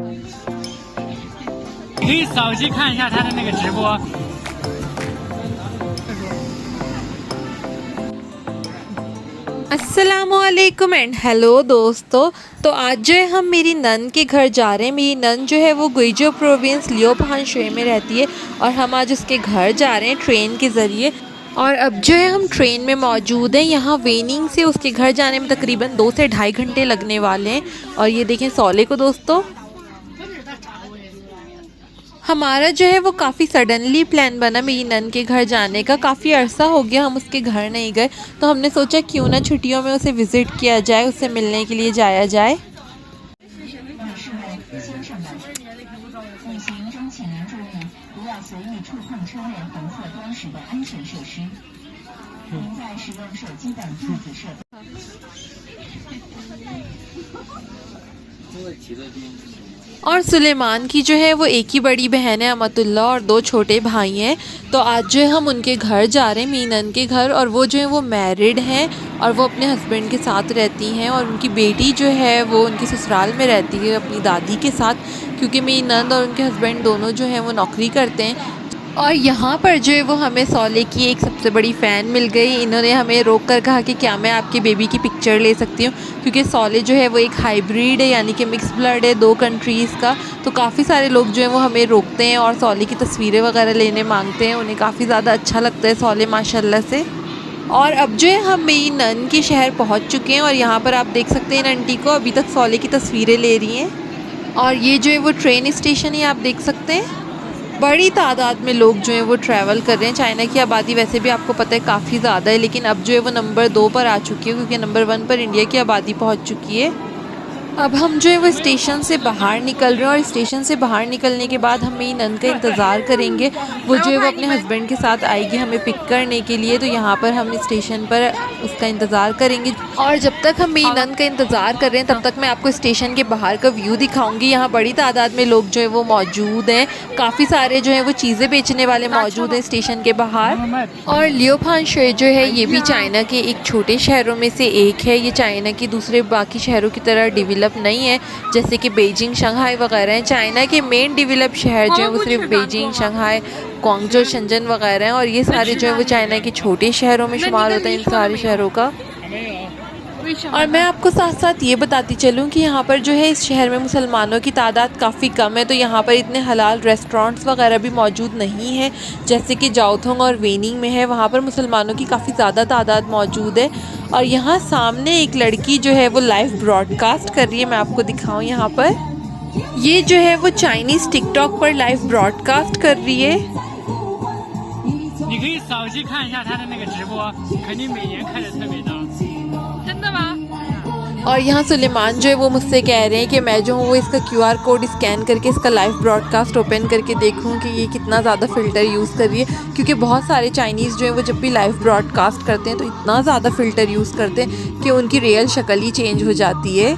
可以扫一看一下他的那个直播。अस्सलामुअलैकुम and hello दोस्तों। तो आज जो है हम मेरी नन के घर जा रहे हैं। मेरी नन जो है वो गुइजो प्रोविंस लियोपहान शहर में रहती है और हम आज उसके घर जा रहे हैं ट्रेन के ज़रिए। और अब जो है हम ट्रेन में मौजूद हैं। यहाँ वेनिंग से उसके घर जाने में तकरीबन 2 से ढाई घंटे लगने वाले हैं। और ये देखें सोले को दोस्तों। हमारा जो है वो काफ़ी सडनली प्लान बना मेरी नन के घर जाने का। काफ़ी अरसा हो गया हम उसके घर नहीं गए, तो हमने सोचा क्यों ना छुट्टियों में उसे विज़िट किया जाए, उससे मिलने के लिए जाया जाए। और सुलेमान की जो है वो एक ही बड़ी बहन है अमतुल्ला और 2 छोटे भाई हैं। तो आज जो है हम उनके घर जा रहे हैं, मेरी नन के घर। और वो जो है वो मैरिड हैं और वो अपने हस्बैंड के साथ रहती हैं। और उनकी बेटी जो है वो उनके ससुराल में रहती है अपनी दादी के साथ, क्योंकि मेरी नंद और उनके हस्बैंड दोनों जो हैं वो नौकरी करते हैं। और यहाँ पर जो है वो हमें सोले की एक सबसे बड़ी फ़ैन मिल गई। इन्होंने हमें रोक कर कहा कि क्या मैं आपके बेबी की पिक्चर ले सकती हूँ, क्योंकि सोले जो है वो एक हाइब्रिड है, यानी कि मिक्स ब्लड है 2 कंट्रीज़ का। तो काफ़ी सारे लोग जो हैं वो हमें रोकते हैं और सोले की तस्वीरें वगैरह लेने मांगते हैं। उन्हें काफ़ी ज़्यादा अच्छा लगता है सोले माशाल्लाह से। और अब जो है हम मेरी नन के शहर पहुँच चुके हैं और यहाँ पर आप देख सकते हैं आंटी को अभी तक सोले की तस्वीरें ले रही हैं। और ये जो है वो ट्रेन स्टेशन है, आप देख सकते हैं। बड़ी तादाद में लोग जो हैं वो ट्रैवल कर रहे हैं। चाइना की आबादी वैसे भी आपको पता है काफ़ी ज़्यादा है, लेकिन अब जो है वो नंबर 2 पर आ चुकी है, क्योंकि नंबर 1 पर इंडिया की आबादी पहुंच चुकी है। अब हम जो है वो स्टेशन से बाहर निकल रहे हैं और स्टेशन से बाहर निकलने के बाद हम मेरी नन का इंतज़ार करेंगे। वो जो है वो अपने हस्बैंड के साथ आएगी हमें पिक करने के लिए। तो यहाँ पर हम स्टेशन पर उसका इंतज़ार करेंगे। और जब तक हम मेरी नन का इंतज़ार कर रहे हैं तब तक मैं आपको स्टेशन के बाहर का व्यू दिखाऊंगी। यहाँ बड़ी तादाद में लोग जो है वो मौजूद हैं। काफ़ी सारे जो है वो चीज़ें बेचने वाले मौजूद हैं स्टेशन के बाहर। और लियोपहान शहर जो है ये भी चाइना के एक छोटे शहरों में से एक है। ये चाइना के दूसरे बाकी शहरों की तरह डेवलप नहीं है, जैसे कि बीजिंग, शंघाई वगैरह हैं। चाइना के मेन डेवलप शहर जो है वो सिर्फ बीजिंग, शंघाई, क्वांगजो, शंजन वगैरह हैं। और ये सारे जो है वो चाइना के छोटे शहरों में शुमार होते हैं, इन सारे शहरों का। और मैं आपको साथ साथ ये बताती चलूँ कि यहाँ पर जो है इस शहर में मुसलमानों की तादाद काफ़ी कम है। तो यहाँ पर इतने हलाल रेस्टोरेंट्स वगैरह भी मौजूद नहीं है, जैसे कि जाओथोंग और वेनिंग में है। वहाँ पर मुसलमानों की काफ़ी ज़्यादा तादाद मौजूद है। और यहाँ सामने एक लड़की जो है वो लाइव ब्रॉडकास्ट कर रही है, मैं आपको दिखाऊँ। यहाँ पर ये जो है वो चाइनीज़ टिकटॉक पर लाइव ब्रॉडकास्ट कर रही है। 你可以扫一看一下他的那个直播，肯定每年开的特别多。真的吗？ और यहाँ सुलेमान जो है वो मुझसे कह रहे हैं कि मैं जो हूँ वो इसका QR कोड स्कैन करके इसका लाइव ब्रॉडकास्ट ओपन करके देखूँ कि ये कितना ज़्यादा फ़िल्टर यूज़ कर रही है, क्योंकि बहुत सारे चाइनीज़ जो है वो जब भी लाइव ब्रॉडकास्ट करते हैं तो इतना ज़्यादा फ़िल्टर यूज़ करते हैं कि उनकी रियल शक्ल ही चेंज हो जाती है।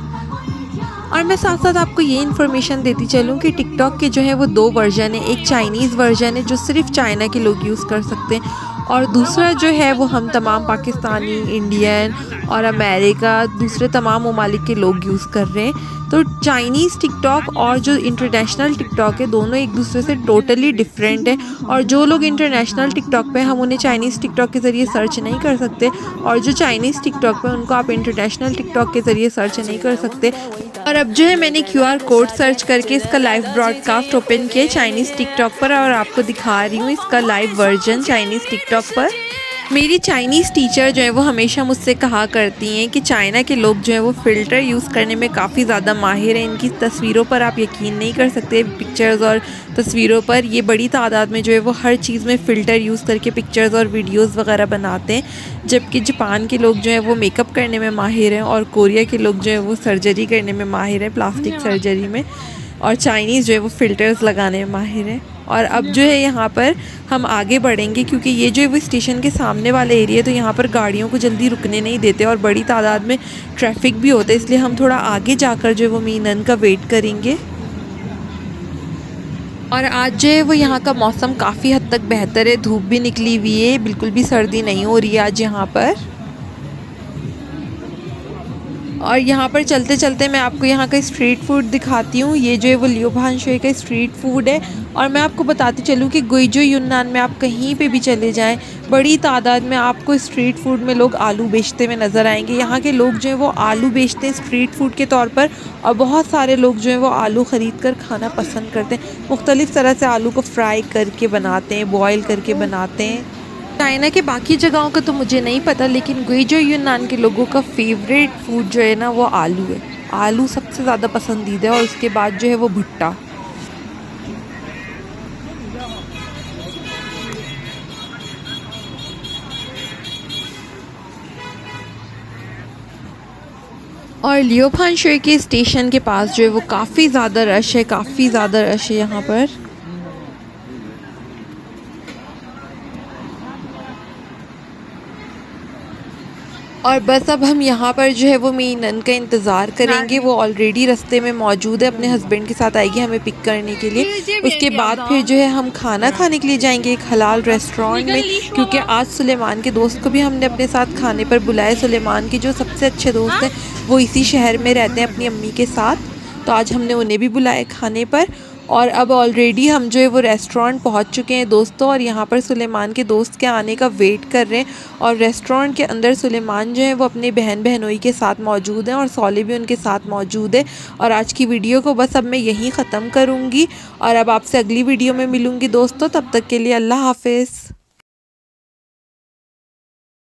और मैं साथ साथ आपको ये इन्फॉर्मेशन देती चलूँ कि टिकटॉक के जो है वो 2 वर्जन है। एक चाइनीज़ वर्जन है जो सिर्फ चाइना के लोग यूज़ कर सकते हैं, और दूसरा जो है वो हम तमाम पाकिस्तानी, इंडियन और अमेरिका, दूसरे तमाम ममालिक के लोग यूज़ कर रहे हैं। तो चाइनीज़ टिकटॉक और जो इंटरनेशनल टिकटॉक है दोनों एक दूसरे से टोटली डिफरेंट है। और जो लोग इंटरनेशनल टिकटॉक पे हम उन्हें चाइनीज़ टिकटॉक के ज़रिए सर्च नहीं कर सकते, और जो चाइनीज़ टिकटॉक पे उनको आप इंटरनेशनल टिकटॉक के ज़रिए सर्च नहीं कर सकते। और अब जो है मैंने QR कोड सर्च करके इसका लाइव ब्रॉडकास्ट ओपन किया चाइनीज़ टिकटॉक पर, और आपको दिखा रही हूँ इसका लाइव वर्जन चाइनीज़ टिकटॉक पर। मेरी चाइनीज़ टीचर जो है वो हमेशा मुझसे कहा करती हैं कि चाइना के लोग जो है वो फ़िल्टर यूज़ करने में काफ़ी ज़्यादा माहिर हैं। इनकी तस्वीरों पर आप यकीन नहीं कर सकते, पिक्चर्स और तस्वीरों पर ये बड़ी तादाद में जो है वो हर चीज़ में फ़िल्टर यूज़ करके पिक्चर्स और वीडियोस वगैरह बनाते हैं। जबकि जापान के लोग जो है वो मेकअप करने में माहिर हैं, और कोरिया के लोग जो है वो सर्जरी करने में माहिर हैं, प्लास्टिक सर्जरी में। और चाइनीज़ जो है वो फ़िल्टर्स लगाने में माहिर है। और अब जो है यहाँ पर हम आगे बढ़ेंगे, क्योंकि ये जो है वो स्टेशन के सामने वाला एरिया है, तो यहाँ पर गाड़ियों को जल्दी रुकने नहीं देते और बड़ी तादाद में ट्रैफिक भी होता है, इसलिए हम थोड़ा आगे जाकर जो है वो मेरी नन का वेट करेंगे। और आज जो है वो यहाँ का मौसम काफ़ी हद तक बेहतर है, धूप भी निकली हुई है, बिल्कुल भी सर्दी नहीं हो रही है आज यहाँ पर। और यहाँ पर चलते चलते मैं आपको यहाँ का स्ट्रीट फूड दिखाती हूँ। ये जो है वो लियो भान शोई का स्ट्रीट फूड है। और मैं आपको बताती चलूँ कि गुइजो यूनान में आप कहीं पे भी चले जाएं, बड़ी तादाद में आपको स्ट्रीट फूड में लोग आलू बेचते हुए नज़र आएंगे। यहाँ के लोग जो है वो आलू बेचते हैं स्ट्रीट फूड के तौर पर, और बहुत सारे लोग जो है वो आलू ख़रीद कर खाना पसंद करते हैं। मुख्तलिफ़ तरह से आलू को फ्राई करके बनाते हैं, बॉयल करके बनाते हैं। चाइना के बाकी जगहों का तो मुझे नहीं पता, लेकिन गुइजो यूनान के लोगों का फेवरेट फूड जो है ना वो आलू है। आलू सबसे ज़्यादा पसंदीदा है, और उसके बाद जो है वो भुट्टा। और लियो भान शोई के स्टेशन के पास जो है वो काफ़ी ज़्यादा रश है, काफ़ी ज़्यादा रश है यहाँ पर। और बस अब हम यहाँ पर जो है वो मेरी नन का इंतज़ार करेंगे। वो ऑलरेडी रास्ते में मौजूद है, अपने हस्बैंड के साथ आएगी हमें पिक करने के लिए। उसके बाद फिर जो है हम खाना खाने के लिए जाएंगे एक हलाल रेस्टोरेंट में, क्योंकि आज सुलेमान के दोस्त को भी हमने अपने साथ खाने पर बुलाया। सुलेमान के जो सबसे अच्छे दोस्त हैं वो इसी शहर में रहते हैं अपनी अम्मी के साथ, तो आज हमने उन्हें भी बुलाया खाने पर। और अब ऑलरेडी हम जो है वो रेस्टोरेंट पहुंच चुके हैं दोस्तों, और यहाँ पर सुलेमान के दोस्त के आने का वेट कर रहे हैं। और रेस्टोरेंट के अंदर सुलेमान जो है वो अपने बहन बहनोई के साथ मौजूद हैं, और सॉली भी उनके साथ मौजूद है। और आज की वीडियो को बस अब मैं यहीं ख़त्म करूँगी, और अब आपसे अगली वीडियो में मिलूँगी दोस्तों। तब तक के लिए अल्लाह हाफिज़।